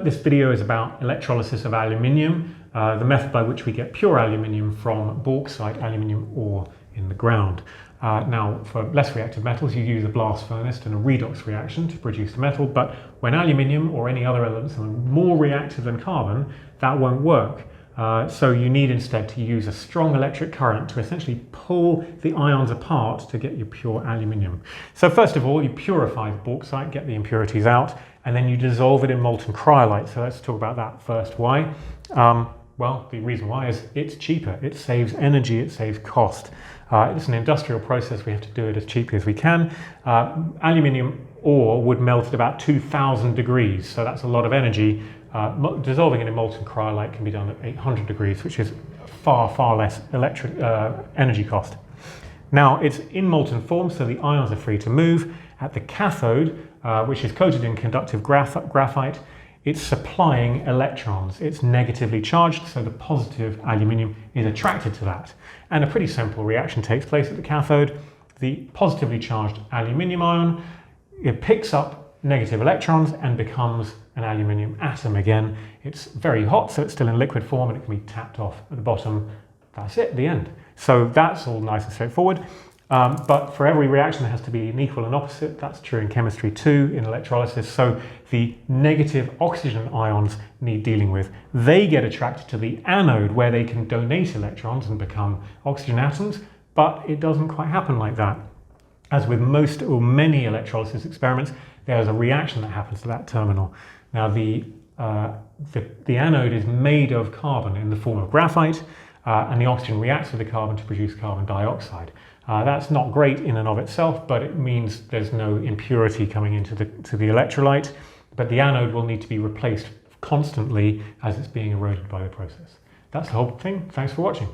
this video is about electrolysis of aluminium, the method by which we get pure aluminium from bauxite aluminium ore in the ground. Now, for less reactive metals, you use a blast furnace and a redox reaction to produce the metal, but when aluminium or any other elements are more reactive than carbon, that won't work. So you need instead to use a strong electric current to essentially pull the ions apart to get your pure aluminium. So first of all, you purify the bauxite, get the impurities out, and then you dissolve it in molten cryolite. So let's talk about that first. Why? Well, the reason why is it's cheaper. It saves energy, it saves cost. It's an industrial process. We have to do it as cheaply as we can. Aluminium ore would melt at about 2,000 degrees, so that's a lot of energy. Dissolving it in molten cryolite can be done at 800 degrees, which is far less energy cost. Now, it's in molten form, so the ions are free to move. At the cathode, which is coated in conductive graphite, it's supplying electrons. It's negatively charged, so the positive aluminium is attracted to that. And a pretty simple reaction takes place at the cathode. The positively charged aluminium ion, it picks up negative electrons and becomes an aluminium atom again. It's very hot, so it's still in liquid form, and it can be tapped off at the bottom. That's it, the end. So that's all nice and straightforward. But for every reaction, there has to be an equal and opposite. That's true in chemistry too, in electrolysis. So the negative oxygen ions need dealing with. They get attracted to the anode, where they can donate electrons and become oxygen atoms, but it doesn't quite happen like that. As with most or many electrolysis experiments, there's a reaction that happens to that terminal. Now, the anode is made of carbon in the form of graphite, and the oxygen reacts with the carbon to produce carbon dioxide. That's not great in and of itself, but it means there's no impurity coming into the electrolyte, but the anode will need to be replaced constantly as it's being eroded by the process. That's the whole thing. Thanks for watching.